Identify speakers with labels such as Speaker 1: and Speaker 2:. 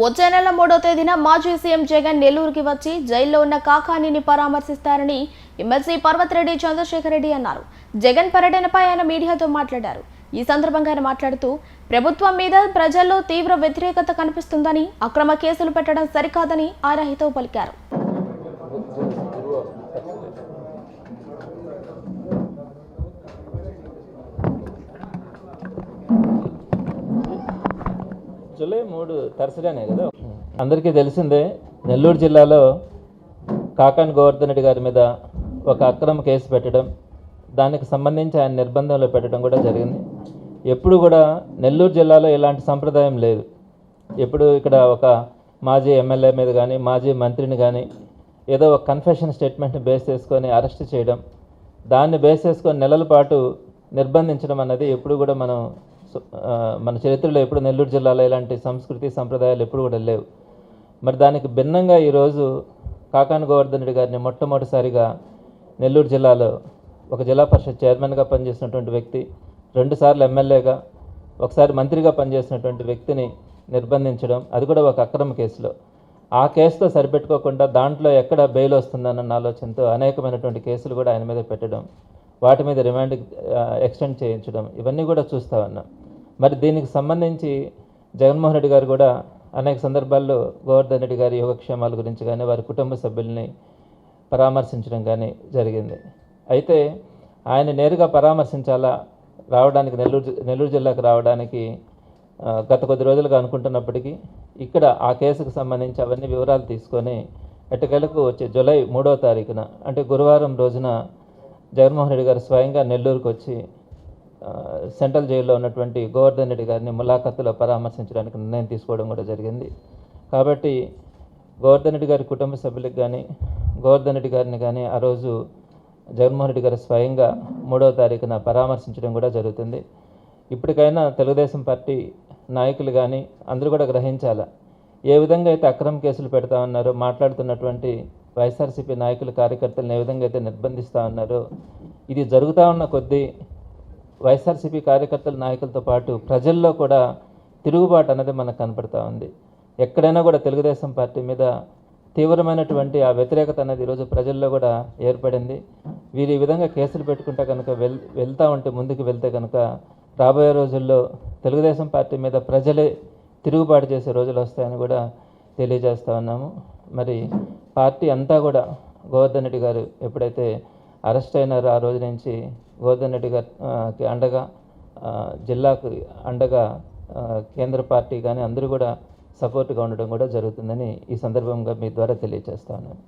Speaker 1: వచ్చే నెల 3వ తేదీన మాజీ సీఎం జగన్ నెల్లూరుకి వచ్చి జైల్లో ఉన్న కాకానీని పరామర్శిస్తారని ఎమ్మెల్సీ పర్వతిరెడ్డి చంద్రశేఖర్ రెడ్డి అన్నారు. జగన్ పర్యటనపై ఆయన మీడియాతో మాట్లాడారు. ఈ సందర్భంగా ఆయన మాట్లాడుతూ ప్రభుత్వం మీద ప్రజల్లో తీవ్ర వ్యతిరేకత కనిపిస్తుందని, అక్రమ కేసులు పెట్టడం సరికాదని ఆయన హితవు పలికారు.
Speaker 2: జూలై 3 తరచుగానే కదా అందరికీ తెలిసిందే. నెల్లూరు జిల్లాలో కాకాని గోవర్ధన్ రెడ్డి గారి మీద ఒక అక్రమ కేసు పెట్టడం, దానికి సంబంధించి ఆయన నిర్బంధంలో పెట్టడం కూడా జరిగింది. ఎప్పుడు కూడా నెల్లూరు జిల్లాలో ఇలాంటి సంప్రదాయం లేదు. ఎప్పుడు ఇక్కడ ఒక మాజీ ఎమ్మెల్యే మీద కానీ మాజీ మంత్రిని కానీ ఏదో ఒక కన్ఫెషన్ స్టేట్మెంట్ని బేస్ చేసుకొని అరెస్ట్ చేయడం, దాన్ని బేస్ చేసుకొని నెలల పాటు నిర్బంధించడం అన్నది ఎప్పుడు కూడా మన చరిత్రలో ఎప్పుడు నెల్లూరు జిల్లాలో ఇలాంటి సంస్కృతి సంప్రదాయాలు ఎప్పుడు కూడా లేవు. మరి దానికి భిన్నంగా ఈరోజు కాకాని గోవర్ధన్ రెడ్డి గారిని మొట్టమొదటిసారిగా నెల్లూరు జిల్లాలో ఒక జిల్లా పరిషత్ చైర్మన్గా పనిచేసినటువంటి వ్యక్తి, 2 సార్లు ఎమ్మెల్యేగా, ఒకసారి మంత్రిగా పనిచేసినటువంటి వ్యక్తిని నిర్బంధించడం, అది కూడా ఒక అక్రమ కేసులో. ఆ కేసుతో సరిపెట్టుకోకుండా దాంట్లో ఎక్కడ బెయిల్ వస్తుందన్న ఆలోచనతో అనేకమైనటువంటి కేసులు కూడా ఆయన మీద పెట్టడం, వాటి మీద రిమాండ్ ఎక్స్టెండ్ చేయించడం, ఇవన్నీ కూడా చూస్తూ ఉన్నాం. మరి దీనికి సంబంధించి జగన్మోహన్ రెడ్డి గారు కూడా అనేక సందర్భాల్లో గోవర్ధన్ రెడ్డి గారి యోగక్షేమాల గురించి కానీ వారి కుటుంబ సభ్యుల్ని పరామర్శించడం కానీ జరిగింది. అయితే ఆయన నేరుగా రావడానికి నెల్లూరు జిల్లాకు రావడానికి గత కొద్ది రోజులుగా అనుకుంటున్నప్పటికీ ఇక్కడ ఆ కేసుకు సంబంధించి అవన్నీ వివరాలు తీసుకొని ఎట్టకేలకు వచ్చే జూలై 3వ తారీఖున అంటే గురువారం రోజున జగన్మోహన్ రెడ్డి గారు స్వయంగా నెల్లూరుకు వచ్చి సెంట్రల్ జైల్లో ఉన్నటువంటి గోవర్ధన్ రెడ్డి గారిని ములాఖతులో పరామర్శించడానికి నిర్ణయం తీసుకోవడం కూడా జరిగింది. కాబట్టి గోవర్ధన్ రెడ్డి గారి కుటుంబ సభ్యులకు కానీ గోవర్ధన్ రెడ్డి గారిని కానీ ఆ రోజు జగన్మోహన్ రెడ్డి గారు స్వయంగా 3వ తారీఖున పరామర్శించడం కూడా జరుగుతుంది. ఇప్పటికైనా తెలుగుదేశం పార్టీ నాయకులు కానీ అందరూ కూడా గ్రహించాలా, ఏ విధంగా అయితే అక్రమ కేసులు పెడతా ఉన్నారో, మాట్లాడుతున్నటువంటి వైఎస్ఆర్సీపీ నాయకులు కార్యకర్తలను ఏ విధంగా అయితే నిర్బంధిస్తూ ఉన్నారో, ఇది జరుగుతూ ఉన్న కొద్దీ వైఎస్ఆర్సీపీ కార్యకర్తల నాయకులతో పాటు ప్రజల్లో కూడా తిరుగుబాటు అనేది మనకు కనపడుతూ ఉంది. ఎక్కడైనా కూడా తెలుగుదేశం పార్టీ మీద తీవ్రమైనటువంటి ఆ వ్యతిరేకత అనేది ఈరోజు ప్రజల్లో కూడా ఏర్పడింది. వీరు ఈ విధంగా కేసులు పెట్టుకుంటే కనుక వెళ్తూ ఉంటే ముందుకు వెళ్తే కనుక రాబోయే రోజుల్లో తెలుగుదేశం పార్టీ మీద ప్రజలే తిరుగుబాటు చేసే రోజులు వస్తాయని కూడా తెలియజేస్తూ ఉన్నాము. మరి పార్టీ అంతా కూడా గోవర్ధన్ రెడ్డి గారు ఎప్పుడైతే అరెస్ట్ అయినారో ఆ రోజు నుంచి గోవర్ధన్ రెడ్డి గారికి అండగా, జిల్లాకు అండగా కేంద్ర పార్టీ కానీ అందరూ కూడా సపోర్ట్గా ఉండడం కూడా జరుగుతుందని ఈ సందర్భంగా మీ ద్వారా తెలియజేస్తా ఉన్నాను.